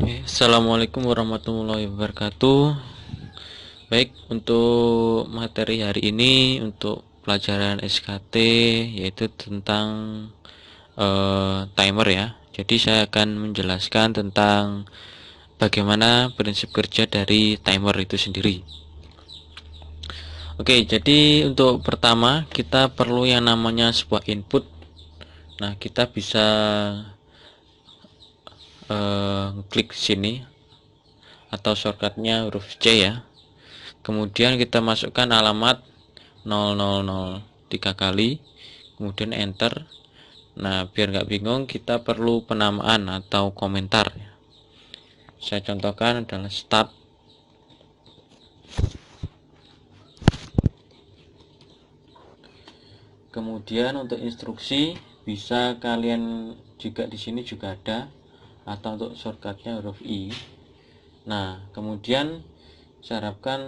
Assalamualaikum warahmatullahi wabarakatuh. Baik, untuk materi hari ini untuk pelajaran SKT yaitu tentang timer ya. Jadi saya akan menjelaskan tentang bagaimana prinsip kerja dari timer itu sendiri. Oke, jadi untuk pertama kita perlu yang namanya sebuah input. Nah, kita bisa klik sini atau shortcutnya huruf C ya. Kemudian kita masukkan alamat 000 3 kali, kemudian enter. Nah, biar nggak bingung, kita perlu penamaan atau komentar. Saya contohkan adalah start. Kemudian untuk instruksi bisa kalian juga di sini juga ada, atau untuk shortcutnya huruf I. Nah, kemudian saya harapkan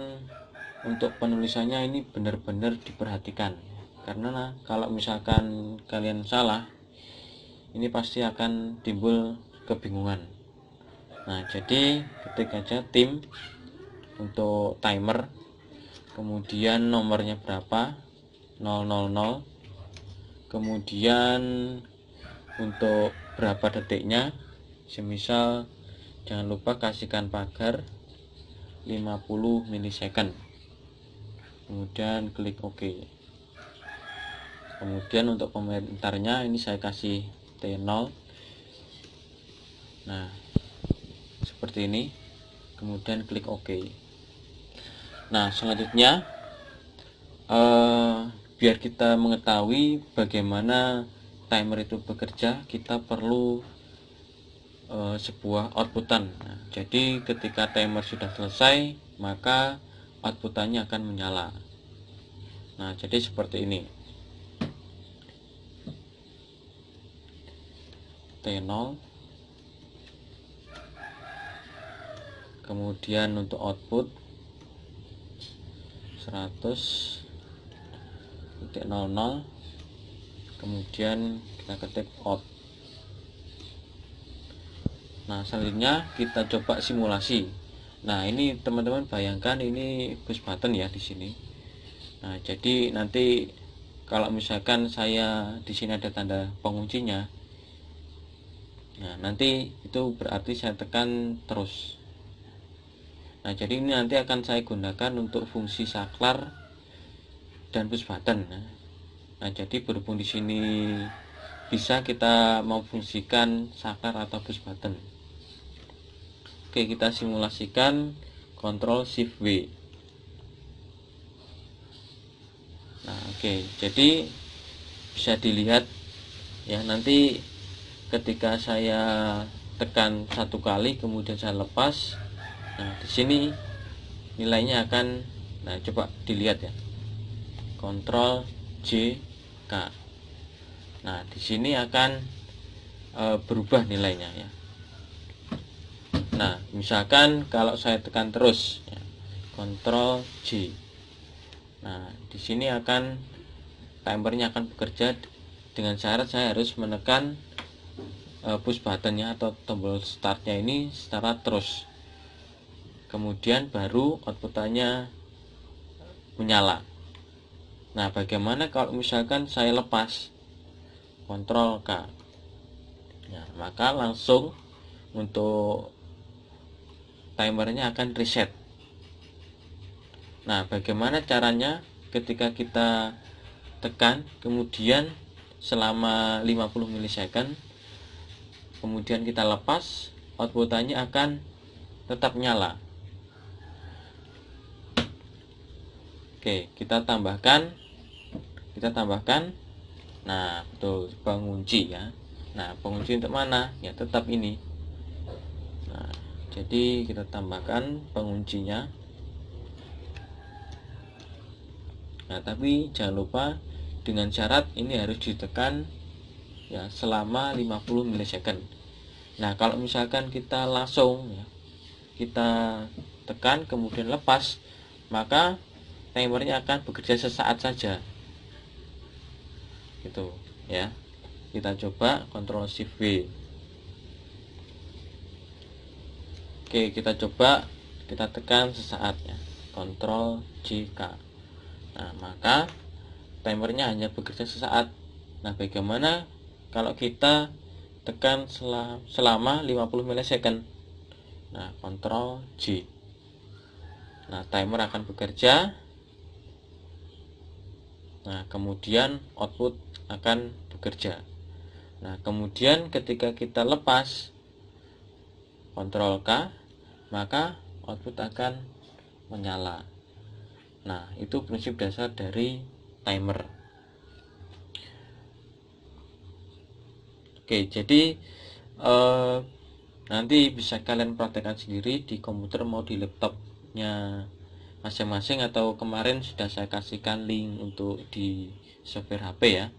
untuk penulisannya ini benar-benar diperhatikan, karena kalau misalkan kalian salah, ini pasti akan timbul kebingungan. Nah, jadi ketik aja tim untuk timer, kemudian nomornya berapa, 000, kemudian untuk berapa detiknya, semisal jangan lupa kasihkan pagar 50 milisecond, kemudian klik OK. Kemudian untuk komentarnya ini saya kasih T0. Nah, seperti ini, kemudian klik OK. Nah, selanjutnya biar kita mengetahui bagaimana timer itu bekerja, kita perlu sebuah outputan. Nah, jadi ketika timer sudah selesai, maka outputannya akan menyala. Nah, jadi seperti ini, T0. Kemudian untuk output 100.00, kemudian kita ketik out. Nah, selanjutnya kita coba simulasi. Nah, ini teman-teman bayangkan ini push button ya di sini. Nah, jadi nanti kalau misalkan saya di sini ada tanda penguncinya, nah nanti itu berarti saya tekan terus. Nah, jadi ini nanti akan saya gunakan untuk fungsi saklar dan push button. Nah, jadi berhubung di sini bisa kita memfungsikan saklar atau push button. Oke, kita simulasikan Ctrl Shift W. Nah, oke, jadi bisa dilihat ya, nanti ketika saya tekan satu kali kemudian saya lepas, nah di sini nilainya akan, nah coba dilihat ya, Ctrl J K. Nah, di sini akan berubah nilainya ya. Nah, misalkan kalau saya tekan terus ya, Ctrl J. Nah, di sini akan timernya akan bekerja dengan syarat saya harus menekan push buttonnya atau tombol startnya ini secara terus. Kemudian baru outputannya menyala. Nah, bagaimana kalau misalkan saya lepas Ctrl K? Nah, maka langsung untuk timernya akan reset. Nah, bagaimana caranya? Ketika kita tekan kemudian selama 50 milisecond, kemudian kita lepas, outputannya akan tetap nyala. Oke, kita tambahkan. Nah, betul, pengunci ya. Nah, pengunci untuk mana? Ya tetap ini. Nah, jadi kita tambahkan penguncinya. Nah, tapi jangan lupa dengan syarat ini harus ditekan ya selama 50 milisecond. Nah, kalau misalkan kita langsung ya, kita tekan kemudian lepas, maka timernya akan bekerja sesaat saja. Gitu ya. Kita coba Ctrl Shift V. Oke, kita coba, kita tekan sesaat ya, Ctrl JK. Nah, maka timernya hanya bekerja sesaat. Nah, bagaimana kalau kita tekan selama 50 milisecond? Nah, Ctrl J. Nah, timer akan bekerja. Nah, kemudian output akan bekerja. Nah, kemudian ketika kita lepas Ctrl K, maka output akan menyala. Nah, itu prinsip dasar dari timer. Oke, jadi nanti bisa kalian praktekkan sendiri di komputer mau di laptopnya masing-masing, atau kemarin sudah saya kasihkan link untuk di software HP ya,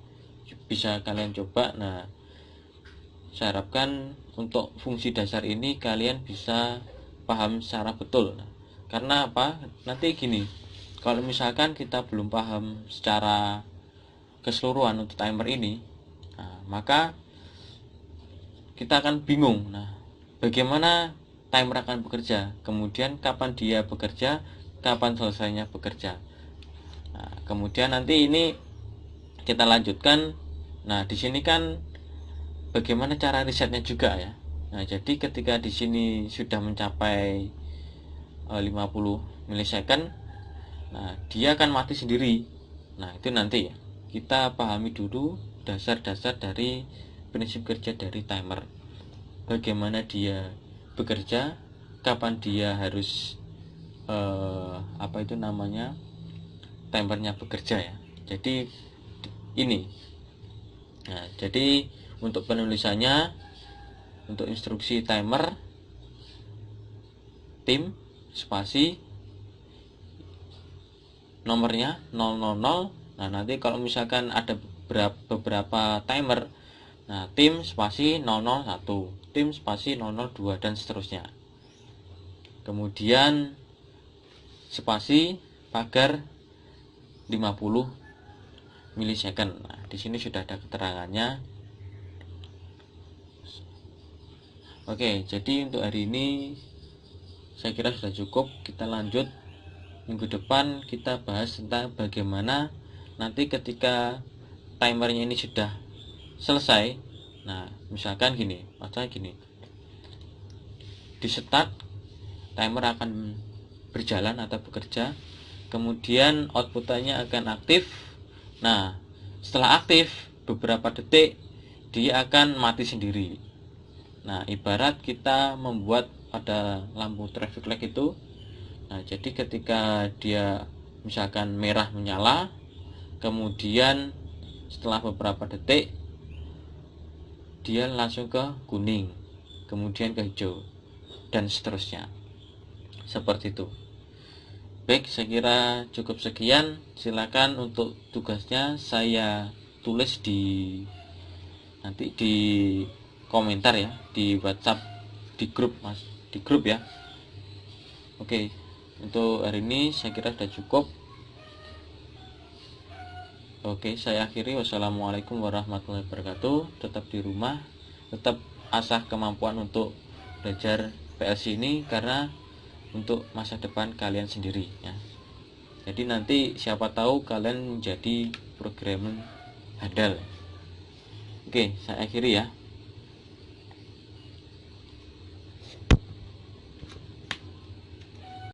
bisa kalian coba. Nah, saya harapkan untuk fungsi dasar ini kalian bisa paham secara betul. Nah, karena apa? Nanti gini, kalau misalkan kita belum paham secara keseluruhan untuk timer ini, nah, maka kita akan bingung. Nah, bagaimana timer akan bekerja, kemudian kapan dia bekerja, kapan selesainya bekerja. Nah, kemudian nanti ini kita lanjutkan. Nah, di sini kan bagaimana cara risetnya juga ya. Nah, jadi ketika di sini sudah mencapai 50 milisecond, nah dia akan mati sendiri. Nah, itu nanti ya, kita pahami dulu dasar-dasar dari prinsip kerja dari timer. Bagaimana dia bekerja, kapan dia harus timernya bekerja ya. Jadi ini. Nah, jadi untuk penulisannya, untuk instruksi timer, tim spasi nomornya 000. Nah, nanti kalau misalkan ada beberapa timer, nah tim spasi 001, tim spasi 002, dan seterusnya. Kemudian spasi pagar 50 milisecond. Nah, di sini sudah ada keterangannya. Oke, jadi untuk hari ini saya kira sudah cukup. Kita lanjut minggu depan, kita bahas tentang bagaimana nanti ketika timernya ini sudah selesai. Nah, misalkan gini, di start timer akan berjalan atau bekerja, kemudian outputnya akan aktif. Nah, setelah aktif beberapa detik dia akan mati sendiri. Nah, ibarat kita membuat pada lampu traffic light itu. Nah, jadi ketika dia misalkan merah menyala, kemudian setelah beberapa detik dia langsung ke kuning, kemudian ke hijau, dan seterusnya. Seperti itu. Baik, saya kira cukup sekian. Silakan untuk tugasnya saya tulis nanti di komentar ya, di WhatsApp, di grup ya. Oke, untuk hari ini saya kira sudah cukup. Oke, saya akhiri. Wassalamualaikum warahmatullahi wabarakatuh. Tetap di rumah, tetap asah kemampuan untuk belajar PLC ini, karena untuk masa depan kalian sendiri ya. Jadi nanti siapa tahu kalian menjadi programmer handal. Oke, saya akhiri ya.